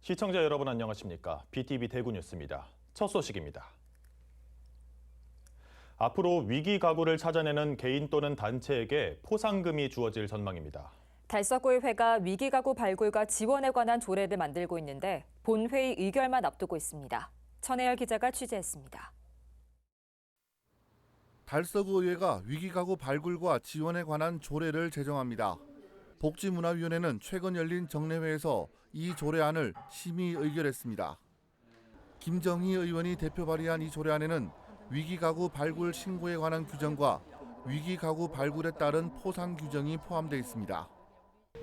시청자 여러분 안녕하십니까? BTV 대구 뉴스입니다. 첫 소식입니다. 앞으로 위기 가구를 찾아내는 개인 또는 단체에게 포상금이 주어질 전망입니다. 달서구의회가 위기가구 발굴과 지원에 관한 조례를 만들고 있는데 본회의 의결만 앞두고 있습니다. 천혜열 기자가 취재했습니다. 달서구의회가 위기가구 발굴과 지원에 관한 조례를 제정합니다. 복지문화위원회는 최근 열린 정례회에서 이 조례안을 심의 의결했습니다. 김정희 의원이 대표 발의한 이 조례안에는 위기가구 발굴 신고에 관한 규정과 위기가구 발굴에 따른 포상 규정이 포함되어 있습니다.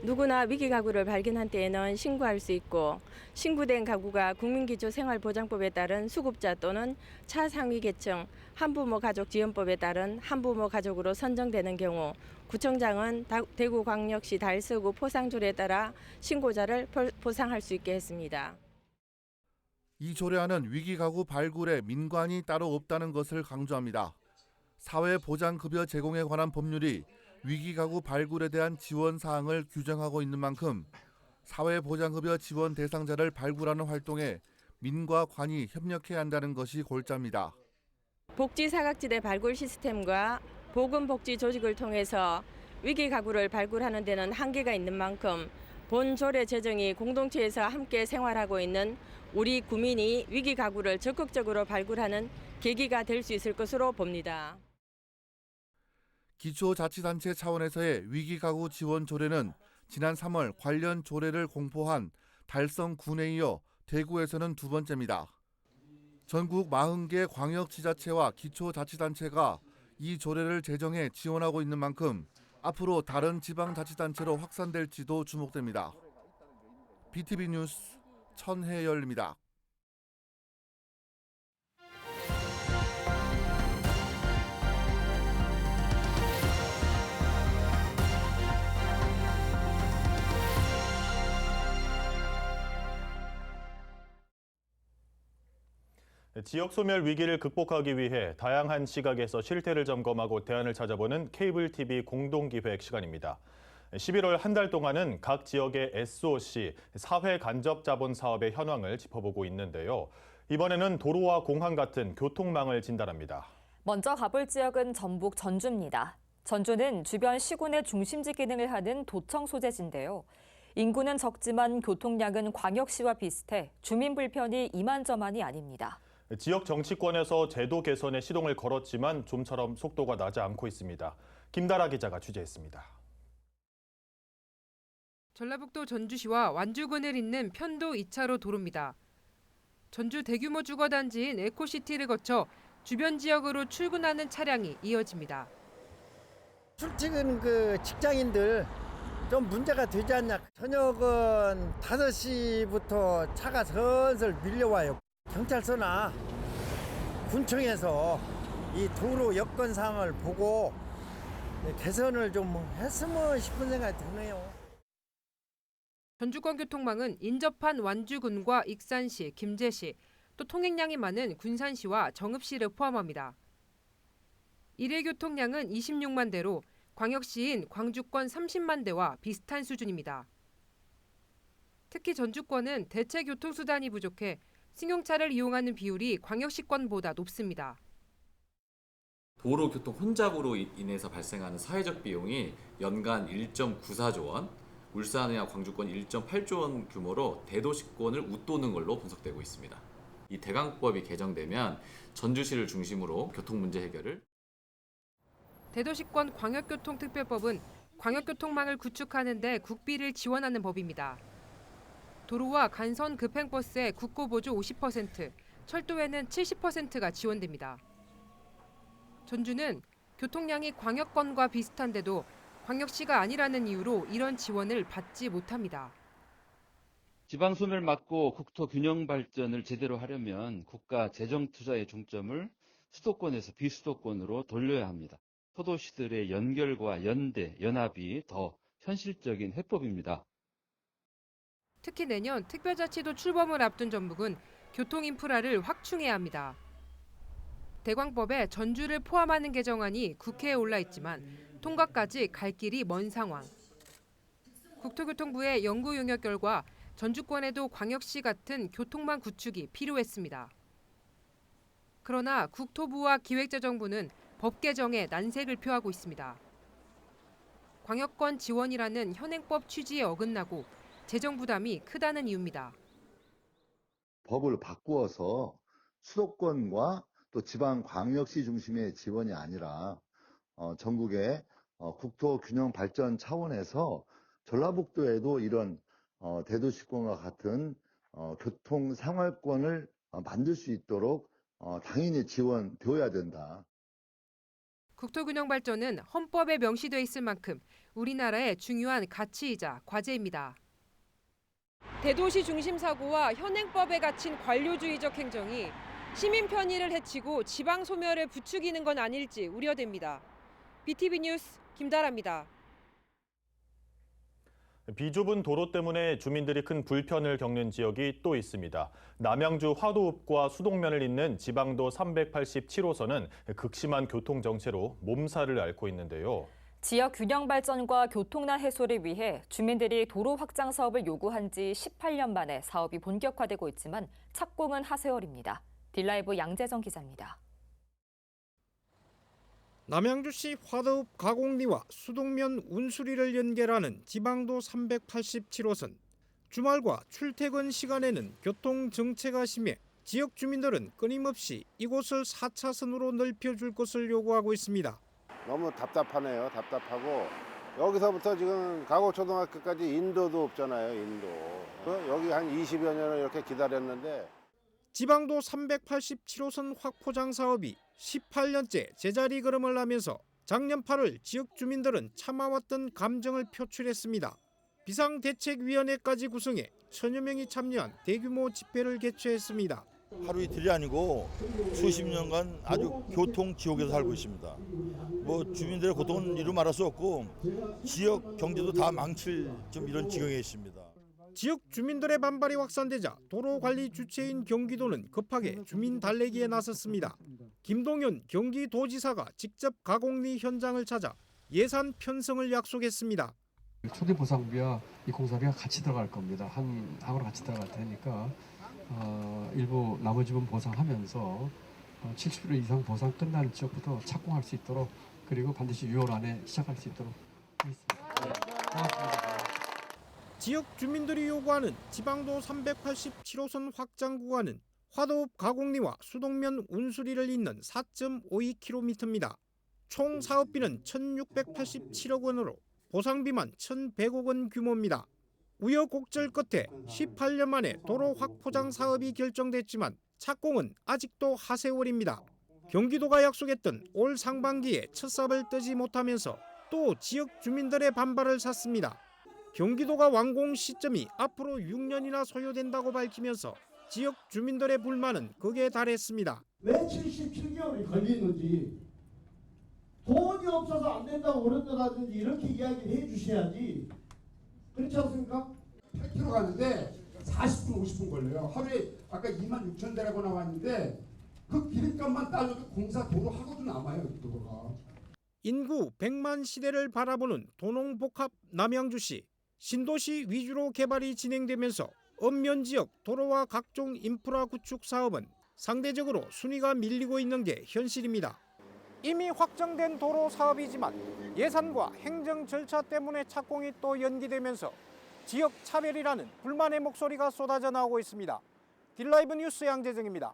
누구나 위기 가구를 발견한 때에는 신고할 수 있고 신고된 가구가 국민기초생활보장법에 따른 수급자 또는 차상위 계층 한부모 가족 지원법에 따른 한부모 가족으로 선정되는 경우 구청장은 대구광역시 달서구 포상조례에 따라 신고자를 포상할 수 있게 했습니다. 이 조례안은 위기가구 발굴에 민관이 따로 없다는 것을 강조합니다. 사회보장급여 제공에 관한 법률이 위기가구 발굴에 대한 지원 사항을 규정하고 있는 만큼 사회보장급여 지원 대상자를 발굴하는 활동에 민과 관이 협력해야 한다는 것이 골자입니다. 복지사각지대 발굴 시스템과 보건복지조직을 통해서 위기가구를 발굴하는 데는 한계가 있는 만큼 본 조례 제정이 공동체에서 함께 생활하고 있는 우리 구민이 위기가구를 적극적으로 발굴하는 계기가 될 수 있을 것으로 봅니다. 기초자치단체 차원에서의 위기가구 지원 조례는 지난 3월 관련 조례를 공포한 달성군에 이어 대구에서는 두 번째입니다. 전국 40개 광역지자체와 기초자치단체가 이 조례를 제정해 지원하고 있는 만큼 앞으로 다른 지방자치단체로 확산될지도 주목됩니다. BTV 뉴스 천혜열입니다. 지역 소멸 위기를 극복하기 위해 다양한 시각에서 실태를 점검하고 대안을 찾아보는 케이블 TV 공동기획 시간입니다. 11월 한 달 동안은 각 지역의 SOC, 사회 간접 자본 사업의 현황을 짚어보고 있는데요. 이번에는 도로와 공항 같은 교통망을 진단합니다. 먼저 가볼 지역은 전북 전주입니다. 전주는 주변 시군의 중심지 기능을 하는 도청 소재지인데요. 인구는 적지만 교통량은 광역시와 비슷해 주민 불편이 이만저만이 아닙니다. 지역 정치권에서 제도 개선에 시동을 걸었지만 좀처럼 속도가 나지 않고 있습니다. 김다라 기자가 취재했습니다. 전라북도 전주시와 완주군을 잇는 편도 2차로 도로입니다. 전주 대규모 주거단지인 에코시티를 거쳐 주변 지역으로 출근하는 차량이 이어집니다. 출퇴근 직장인들 좀 문제가 되지 않냐. 저녁은 5시부터 차가 슬슬 밀려와요. 경찰서나 군청에서 이 도로 여건 사항을 보고 개선을 좀 했으면 싶은 생각이 드네요. 전주권 교통망은 인접한 완주군과 익산시, 김제시, 또 통행량이 많은 군산시와 정읍시를 포함합니다. 일일 교통량은 26만 대로 광역시인 광주권 30만 대와 비슷한 수준입니다. 특히 전주권은 대체 교통수단이 부족해 승용차를 이용하는 비율이 광역시권보다 높습니다. 도로교통 혼잡으로 인해서 발생하는 사회적 비용이 연간 1.94조 원, 울산이나 광주권 1.8조 원 규모로 대도시권을 웃도는 걸로 분석되고 있습니다. 이 대강법이 개정되면 전주시를 중심으로 교통 문제 해결을 대도시권 광역교통특별법은 광역교통망을 구축하는 데 국비를 지원하는 법입니다. 도로와 간선 급행버스에 국고보조 50%, 철도에는 70%가 지원됩니다. 전주는 교통량이 광역권과 비슷한데도 광역시가 아니라는 이유로 이런 지원을 받지 못합니다. 지방 소멸 막고 국토 균형 발전을 제대로 하려면 국가 재정 투자의 중점을 수도권에서 비수도권으로 돌려야 합니다. 소도시들의 연결과 연대, 연합이 더 현실적인 해법입니다. 특히 내년 특별자치도 출범을 앞둔 전북은 교통 인프라를 확충해야 합니다. 대광법에 전주를 포함하는 개정안이 국회에 올라 있지만 통과까지 갈 길이 먼 상황. 국토교통부의 연구 용역 결과 전주권에도 광역시 같은 교통망 구축이 필요했습니다. 그러나 국토부와 기획재정부는 법 개정에 난색을 표하고 있습니다. 광역권 지원이라는 현행법 취지에 어긋나고 재정 부담이 크다는 이유입니다. 법을 바꾸어서 수도권과 또 지방 광역시 중심의 지원이 아니라 전국의 국토 균형 발전 차원에서 전라북도에도 이런 대도시권과 같은 교통 생활권을 만들 수 있도록 당연히 지원되어야 된다. 국토균형 발전은 헌법에 명시돼 있을 만큼 우리나라의 중요한 가치이자 과제입니다. 대도시 중심 사고와 현행법에 갇힌 관료주의적 행정이 시민 편의를 해치고 지방 소멸을 부추기는 건 아닐지 우려됩니다. BTV 뉴스 김다라입니다. 비좁은 도로 때문에 주민들이 큰 불편을 겪는 지역이 또 있습니다. 남양주 화도읍과 수동면을 잇는 지방도 387호선은 극심한 교통 정체로 몸살을 앓고 있는데요. 지역 균형 발전과 교통난 해소를 위해 주민들이 도로 확장 사업을 요구한 지 18년 만에 사업이 본격화되고 있지만 착공은 하세월입니다. 딜라이브 양재정 기자입니다. 남양주시 화도읍 가곡리와 수동면 운수리를 연결하는 지방도 387호선. 주말과 출퇴근 시간에는 교통 정체가 심해 지역 주민들은 끊임없이 이곳을 4차선으로 넓혀줄 것을 요구하고 있습니다. 너무 답답하네요. 답답하고 여기서부터 지금 가곡초등학교까지 인도도 없잖아요. 인도. 여기 한 20여 년을 이렇게 기다렸는데. 지방도 387호선 확포장 사업이 18년째 제자리 걸음을 하면서 작년 8월 지역 주민들은 참아왔던 감정을 표출했습니다. 비상대책위원회까지 구성해 1000여 명이 참여한 대규모 집회를 개최했습니다. 하루 이틀이 아니고 수십 년간 아주 교통 지옥에서 살고 있습니다. 주민들의 고통은 이루 말할 수 없고 지역 경제도 다 망칠 좀 이런 지경에 있습니다. 지역 주민들의 반발이 확산되자 도로관리 주체인 경기도는 급하게 주민 달래기에 나섰습니다. 김동연 경기도지사가 직접 가곡리 현장을 찾아 예산 편성을 약속했습니다. 초대 보상비와 이 공사비가 같이 들어갈 겁니다. 한 항으로 같이 들어갈 테니까 일부 나머지 부분 보상하면서 70% 이상 보상 끝나는 지역부터 착공할 수 있도록 그리고 반드시 6월 안에 시작할 수 있도록 하겠습니다. 지역 주민들이 요구하는 지방도 387호선 확장 구간은 화도읍 가곡리와 수동면 운수리를 잇는 4.52km입니다. 총 사업비는 1,687억 원으로 보상비만 1,100억 원 규모입니다. 우여곡절 끝에 18년 만에 도로 확포장 사업이 결정됐지만 착공은 아직도 하세월입니다. 경기도가 약속했던 올 상반기에 첫 삽을 뜨지 못하면서 또 지역 주민들의 반발을 샀습니다. 경기도가 완공 시점이 앞으로 6년이나 소요된다고 밝히면서 지역 주민들의 불만은 극에 달했습니다. 왜 77개월이 걸리는지 돈이 없어서 안 된다고 그런다든지 이렇게 이야기를 해주셔야지. 그렇지 않습니까? 8km 가는데 40분 50분 걸려요. 하루에 아까 26,000대라고 나왔는데 그 기름값만 따져도 공사 도로 하고도 남아요. 그 도로가. 인구 100만 시대를 바라보는 도농복합 남양주시. 신도시 위주로 개발이 진행되면서 읍면 지역 도로와 각종 인프라 구축 사업은 상대적으로 순위가 밀리고 있는 게 현실입니다. 이미 확정된 도로 사업이지만 예산과 행정 절차 때문에 착공이 또 연기되면서 지역 차별이라는 불만의 목소리가 쏟아져 나오고 있습니다. 딜라이브 뉴스 양재정입니다.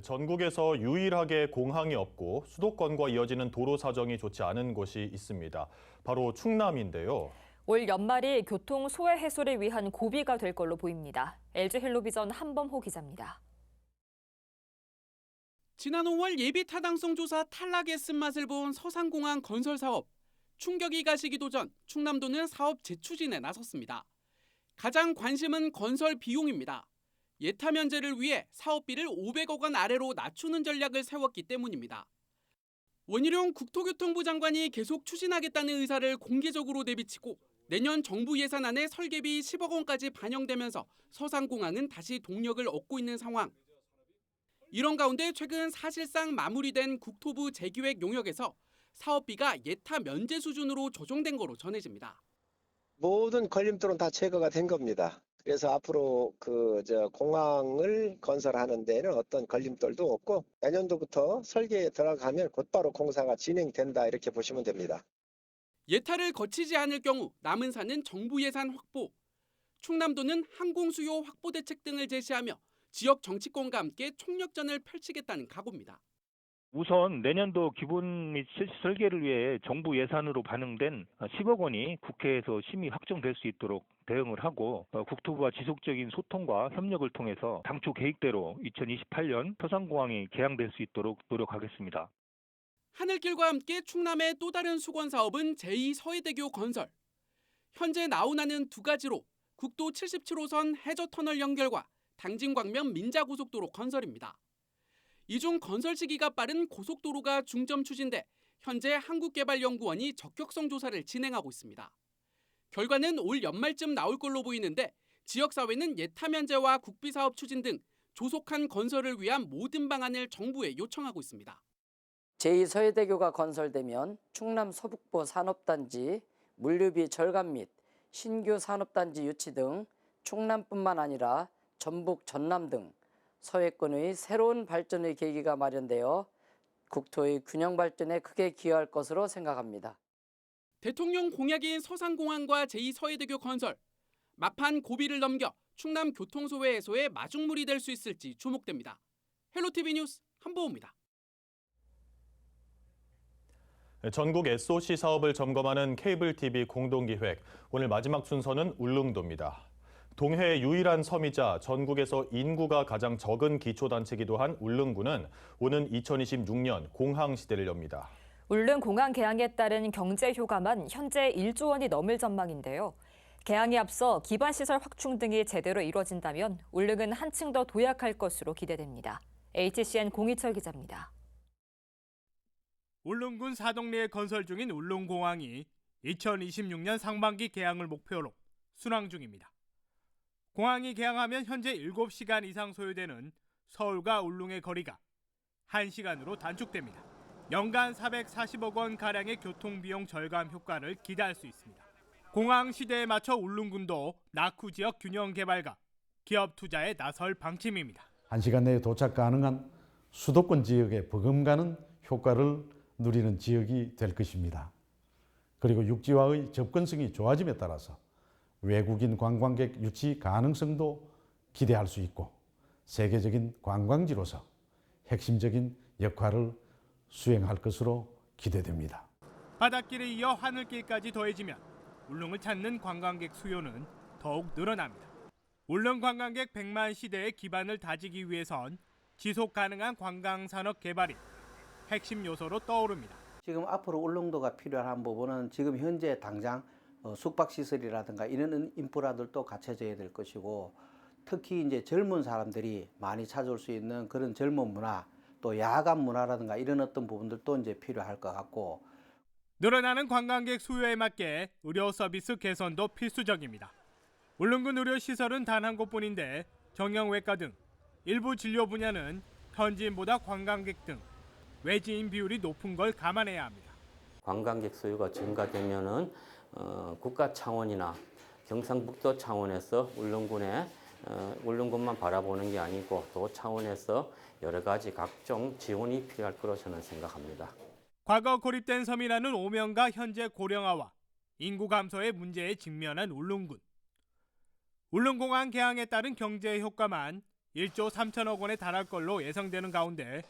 전국에서 유일하게 공항이 없고 수도권과 이어지는 도로 사정이 좋지 않은 곳이 있습니다. 바로 충남인데요. 올 연말이 교통 소외 해소를 위한 고비가 될 걸로 보입니다. LG 헬로비전 한범호 기자입니다. 지난 5월 예비 타당성 조사 탈락의 쓴맛을 본 서산공항 건설 사업. 충격이 가시기도 전 충남도는 사업 재추진에 나섰습니다. 가장 관심은 건설 비용입니다. 예타 면제를 위해 사업비를 500억 원 아래로 낮추는 전략을 세웠기 때문입니다. 원희룡 국토교통부 장관이 계속 추진하겠다는 의사를 공개적으로 내비치고 내년 정부 예산안에 설계비 10억 원까지 반영되면서 서산공항은 다시 동력을 얻고 있는 상황. 이런 가운데 최근 사실상 마무리된 국토부 재기획 용역에서 사업비가 예타 면제 수준으로 조정된 거로 전해집니다. 모든 걸림돌은 다 제거가 된 겁니다. 그래서 앞으로 공항을 건설하는 데는 어떤 걸림돌도 없고 내년도부터 설계에 들어가면 곧바로 공사가 진행된다 이렇게 보시면 됩니다. 예타를 거치지 않을 경우 남은 산은 정부 예산 확보, 충남도는 항공 수요 확보 대책 등을 제시하며 지역 정치권과 함께 총력전을 펼치겠다는 각오입니다. 우선 내년도 기본 및 설계를 위해 정부 예산으로 반영된 10억 원이 국회에서 심의 확정될 수 있도록 대응을 하고 국토부와 지속적인 소통과 협력을 통해서 당초 계획대로 2028년 서산공항이 개항될 수 있도록 노력하겠습니다. 하늘길과 함께 충남의 또 다른 수건 사업은 제2서해대교 건설. 현재 나오나는 두 가지로 국도 77호선 해저터널 연결과 당진광명 민자고속도로 건설입니다. 이 중 건설 시기가 빠른 고속도로가 중점 추진돼 현재 한국개발연구원이 적격성 조사를 진행하고 있습니다. 결과는 올 연말쯤 나올 걸로 보이는데 지역사회는 예타 면제와 국비사업 추진 등 조속한 건설을 위한 모든 방안을 정부에 요청하고 있습니다. 제2서해대교가 건설되면 충남 서북부 산업단지, 물류비 절감 및 신규 산업단지 유치 등 충남뿐만 아니라 전북, 전남 등 서해권의 새로운 발전의 계기가 마련되어 국토의 균형 발전에 크게 기여할 것으로 생각합니다. 대통령 공약인 서산공항과 제2서해대교 건설, 마판 고비를 넘겨 충남 교통소외 해소의 마중물이 될 수 있을지 주목됩니다. 헬로티비 뉴스 한보우입니다. 전국 SOC 사업을 점검하는 케이블 TV 공동기획, 오늘 마지막 순서는 울릉도입니다. 동해의 유일한 섬이자 전국에서 인구가 가장 적은 기초단체이기도 한 울릉군은 오는 2026년 공항시대를 엽니다. 울릉 공항 개항에 따른 경제 효과만 현재 1조 원이 넘을 전망인데요. 개항에 앞서 기반시설 확충 등이 제대로 이뤄진다면 울릉은 한층 더 도약할 것으로 기대됩니다. HCN 공희철 기자입니다. 울릉군 사동리에 건설 중인 울릉공항이 2026년 상반기 개항을 목표로 순항 중입니다. 공항이 개항하면 현재 7시간 이상 소요되는 서울과 울릉의 거리가 1시간으로 단축됩니다. 연간 440억 원 가량의 교통비용 절감 효과를 기대할 수 있습니다. 공항 시대에 맞춰 울릉군도 낙후 지역 균형 개발과 기업 투자에 나설 방침입니다. 1시간 내에 도착 가능한 수도권 지역에 버금가는 효과를 누리는 지역이 될 것입니다. 그리고 육지와의 접근성이 좋아짐에 따라서 외국인 관광객 유치 가능성도 기대할 수 있고 세계적인 관광지로서 핵심적인 역할을 수행할 것으로 기대됩니다. 바닷길에 이어 하늘길까지 더해지면 울릉을 찾는 관광객 수요는 더욱 늘어납니다. 울릉 관광객 100만 시대의 기반을 다지기 위해선 지속 가능한 관광산업 개발이 핵심 요소로 떠오릅니다. 지금 앞으로 울릉도가 필요한 부분은 지금 현재 당장 숙박시설이라든가 이런 인프라들도 갖춰져야 될 것이고 특히 이제 젊은 사람들이 많이 찾아올 수 있는 그런 젊은 문화 또 야간 문화라든가 이런 어떤 부분들도 이제 필요할 것 같고 늘어나는 관광객 수요에 맞게 의료 서비스 개선도 필수적입니다. 울릉군 의료시설은 단 한 곳뿐인데 정형외과 등 일부 진료 분야는 현지인보다 관광객 등 외지인 비율이 높은 걸 감안해야 합니다. 관광객 수요가 증가되면은 국가 차원이나 경상북도 차원에서 울릉군만 바라보는 게 아니고 도 차원에서 여러 가지 각종 지원이 필요할 거로 저는 생각합니다. 과거 고립된 섬이라는 오명과 현재 고령화와 인구 감소의 문제에 직면한 울릉군. 울릉공항 개항에 따른 경제 효과만 1조 3천억 원에 달할 걸로 예상되는 가운데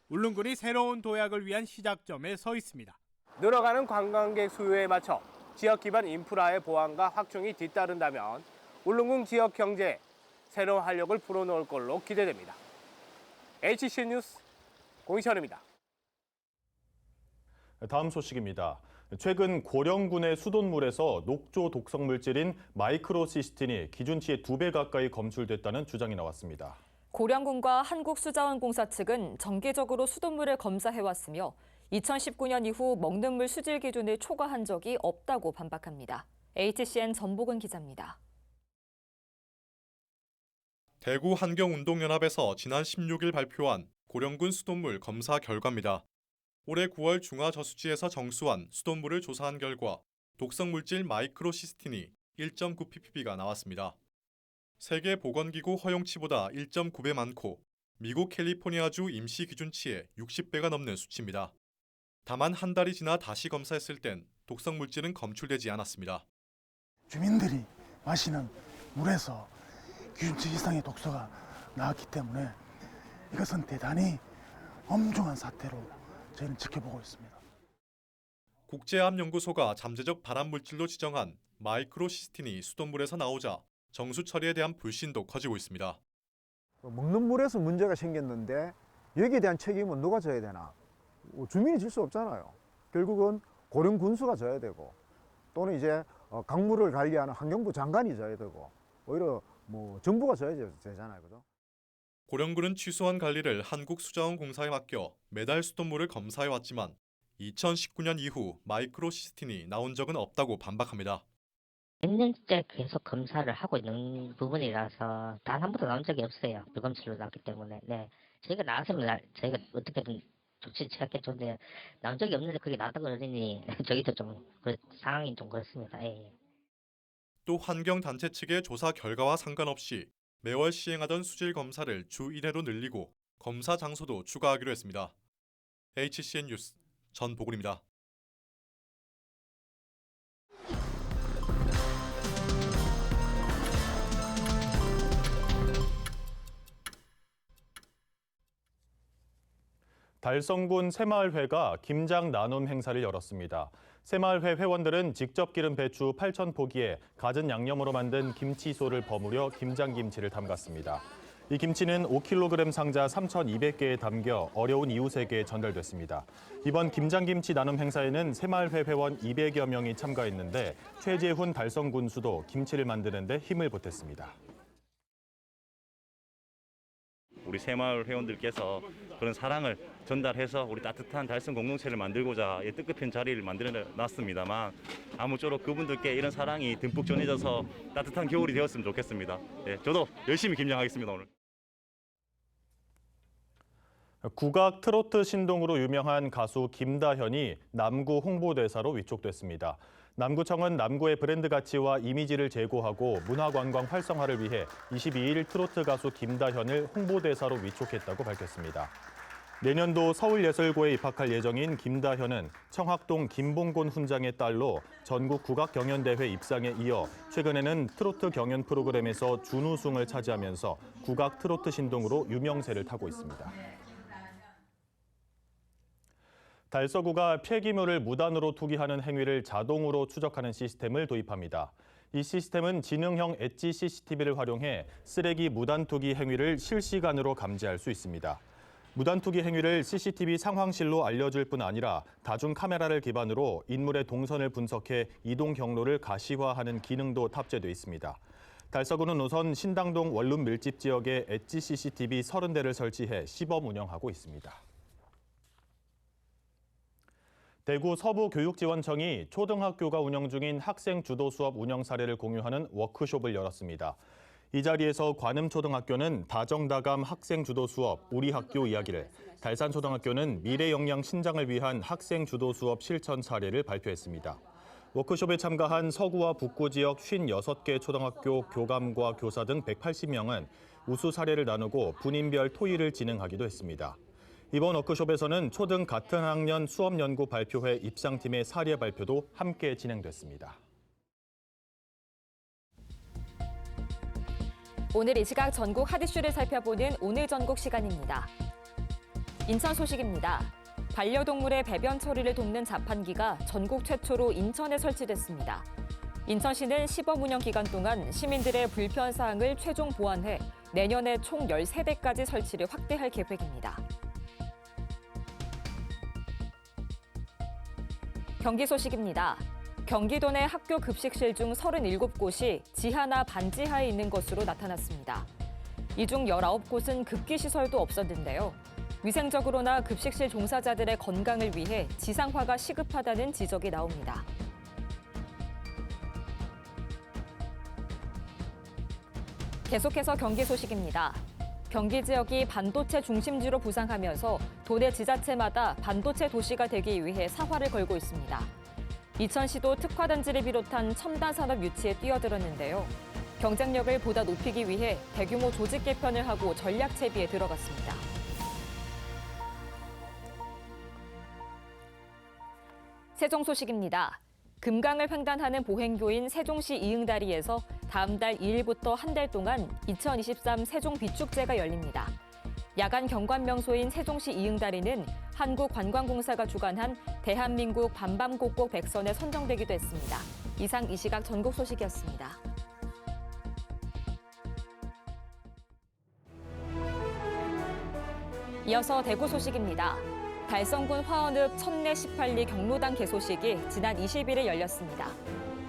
울릉군이 새로운 도약을 위한 시작점에 서 있습니다. 늘어가는 관광객 수요에 맞춰 지역 기반 인프라의 보완과 확충이 뒤따른다면 울릉군 지역 경제에 새로운 활력을 불어넣을 걸로 기대됩니다. HCN 뉴스 공희철입니다. 다음 소식입니다. 최근 고령군의 수돗물에서 녹조 독성 물질인 마이크로시스틴이 기준치의 2배 가까이 검출됐다는 주장이 나왔습니다. 고령군과 한국수자원공사 측은 정기적으로 수돗물을 검사해왔으며 2019년 이후 먹는 물 수질 기준을 초과한 적이 없다고 반박합니다. HCN 전복은 기자입니다. 대구 환경운동연합에서 지난 16일 발표한 고령군 수돗물 검사 결과입니다. 올해 9월 중화저수지에서 정수한 수돗물을 조사한 결과 독성물질 마이크로시스틴이 1.9ppb가 나왔습니다. 세계보건기구 허용치보다 1.9배 많고 미국 캘리포니아주 임시 기준치의 60배가 넘는 수치입니다. 다만 한 달이 지나 다시 검사했을 땐 독성물질은 검출되지 않았습니다. 주민들이 마시는 물에서 기준치 이상의 독소가 나왔기 때문에 이것은 대단히 엄중한 사태로 저희는 지켜보고 있습니다. 국제암연구소가 잠재적 발암물질로 지정한 마이크로시스틴이 수돗물에서 나오자 정수 처리에 대한 불신도 커지고 있습니다. 먹는 물에서 문제가 생겼는데 여기에 대한 책임은 누가 져야 되나? 주민이 질 수 없잖아요. 결국은 고령군수가 져야 되고 또는 이제 강물을 관리하는 환경부 장관이 져야 되고 오히려 정부가 져야 되잖아요. 그죠? 고령군은 취소한 관리를 한국수자원공사에 맡겨 매달 수돗물을 검사해 왔지만 2019년 이후 마이크로시스틴이 나온 적은 없다고 반박합니다. 몇 년째 계속 검사를 하고 있는 부분이라서 단 한 번도 나온 적이 없어요. 불검출로 나왔기 때문에. 네, 저희가 나왔으면 저희가 어떻게든 조치를 취했겠죠. 근데 나온 적이 없는데 그게 나왔다고 그러니 저희도 좀 상황이 좀 그렇습니다. 예. 또 환경단체 측의 조사 결과와 상관없이 매월 시행하던 수질 검사를 주 1회로 늘리고 검사 장소도 추가하기로 했습니다. HCN 뉴스 전보글입니다. 달성군 새마을회가 김장 나눔 행사를 열었습니다. 새마을회 회원들은 직접 기른 배추 8,000포기에 갖은 양념으로 만든 김치소를 버무려 김장김치를 담갔습니다. 이 김치는 5kg 상자 3,200개에 담겨 어려운 이웃에게 전달됐습니다. 이번 김장김치 나눔 행사에는 새마을회 회원 200여 명이 참가했는데 최재훈 달성군수도 김치를 만드는 데 힘을 보탰습니다. 우리 새마을 회원들께서 그런 사랑을 전달해서 우리 따뜻한 달성 공동체를 만들고자 뜻깊은 자리를 만들어 놨습니다만 아무쪼록 그분들께 이런 사랑이 듬뿍 전해져서 따뜻한 겨울이 되었으면 좋겠습니다. 네, 저도 열심히 김장하겠습니다. 오늘. 국악 트로트 신동으로 유명한 가수 김다현이 남구 홍보대사로 위촉됐습니다. 남구청은 남구의 브랜드 가치와 이미지를 제고하고 문화관광 활성화를 위해 22일 트로트 가수 김다현을 홍보대사로 위촉했다고 밝혔습니다. 내년도 서울예술고에 입학할 예정인 김다현은 청학동 김봉곤 훈장의 딸로 전국 국악경연대회 입상에 이어 최근에는 트로트 경연 프로그램에서 준우승을 차지하면서 국악 트로트 신동으로 유명세를 타고 있습니다. 달서구가 폐기물을 무단으로 투기하는 행위를 자동으로 추적하는 시스템을 도입합니다. 이 시스템은 지능형 엣지 CCTV를 활용해 쓰레기 무단 투기 행위를 실시간으로 감지할 수 있습니다. 무단 투기 행위를 CCTV 상황실로 알려줄 뿐 아니라 다중 카메라를 기반으로 인물의 동선을 분석해 이동 경로를 가시화하는 기능도 탑재돼 있습니다. 달서구는 우선 신당동 원룸 밀집 지역에 엣지 CCTV 30대를 설치해 시범 운영하고 있습니다. 대구 서부교육지원청이 초등학교가 운영 중인 학생 주도 수업 운영 사례를 공유하는 워크숍을 열었습니다. 이 자리에서 관음초등학교는 다정다감 학생 주도 수업 우리 학교 이야기를, 달산초등학교는 미래 역량 신장을 위한 학생 주도 수업 실천 사례를 발표했습니다. 워크숍에 참가한 서구와 북구 지역 56개 초등학교 교감과 교사 등 180명은 우수 사례를 나누고 분인별 토의를 진행하기도 했습니다. 이번 워크숍에서는 초등 같은 학년 수업연구 발표회 입상팀의 사례 발표도 함께 진행됐습니다. 오늘 이 시각 전국 핫 이슈를 살펴보는 오늘 전국 시간입니다. 인천 소식입니다. 반려동물의 배변 처리를 돕는 자판기가 전국 최초로 인천에 설치됐습니다. 인천시는 시범 운영 기간 동안 시민들의 불편 사항을 최종 보완해 내년에 총 13대까지 설치를 확대할 계획입니다. 경기 소식입니다. 경기도 내 학교 급식실 중 37곳이 지하나 반지하에 있는 것으로 나타났습니다. 이 중 19곳은 급기시설도 없었는데요. 위생적으로나 급식실 종사자들의 건강을 위해 지상화가 시급하다는 지적이 나옵니다. 계속해서 경기 소식입니다. 경기 지역이 반도체 중심지로 부상하면서 도내 지자체마다 반도체 도시가 되기 위해 사활을 걸고 있습니다. 이천시도 특화단지를 비롯한 첨단 산업 유치에 뛰어들었는데요. 경쟁력을 보다 높이기 위해 대규모 조직 개편을 하고 전략 채비에 들어갔습니다. 세종 소식입니다. 금강을 횡단하는 보행교인 세종시 이응다리에서 다음 달 2일부터 한 달 동안 2023 세종 비축제가 열립니다. 야간 경관 명소인 세종시 이응다리는 한국관광공사가 주관한 대한민국 밤밤곡곡 100선에 선정되기도 했습니다. 이상 이 시각 전국 소식이었습니다. 이어서 대구 소식입니다. 달성군 화원읍 천내 18리 경로당 개소식이 지난 20일에 열렸습니다.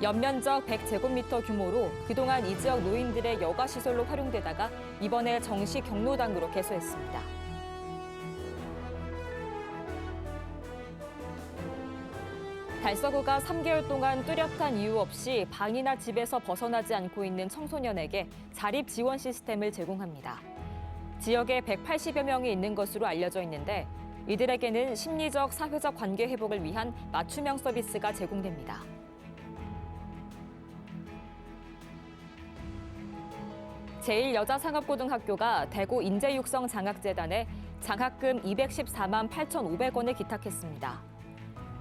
연면적 100제곱미터 규모로 그동안 이 지역 노인들의 여가시설로 활용되다가 이번에 정식 경로당으로 개소했습니다. 달서구가 3개월 동안 뚜렷한 이유 없이 방이나 집에서 벗어나지 않고 있는 청소년에게 자립 지원 시스템을 제공합니다. 지역에 180여 명이 있는 것으로 알려져 있는데 이들에게는 심리적, 사회적 관계 회복을 위한 맞춤형 서비스가 제공됩니다. 제1여자상업고등학교가 대구 인재육성 장학재단에 장학금 214만 8,500원을 기탁했습니다.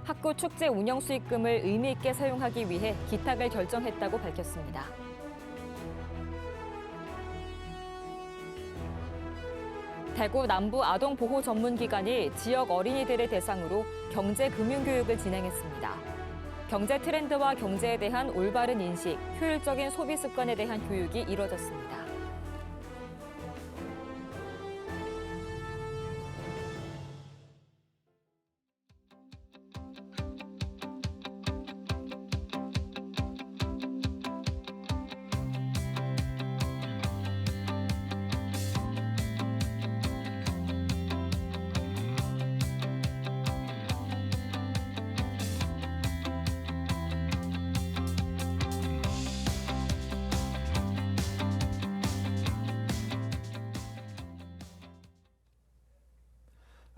학교 축제 운영 수익금을 의미 있게 사용하기 위해 기탁을 결정했다고 밝혔습니다. 대구 남부 아동보호전문기관이 지역 어린이들을 대상으로 경제금융교육을 진행했습니다. 경제 트렌드와 경제에 대한 올바른 인식, 효율적인 소비 습관에 대한 교육이 이뤄졌습니다.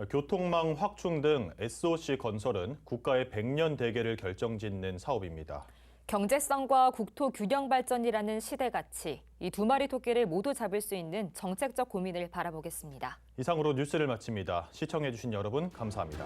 교통망 확충 등 SOC 건설은 국가의 100년 대계를 결정짓는 사업입니다. 경제성과 국토 균형 발전이라는 시대 가치, 이 두 마리 토끼를 모두 잡을 수 있는 정책적 고민을 바라보겠습니다. 이상으로 뉴스를 마칩니다. 시청해주신 여러분 감사합니다.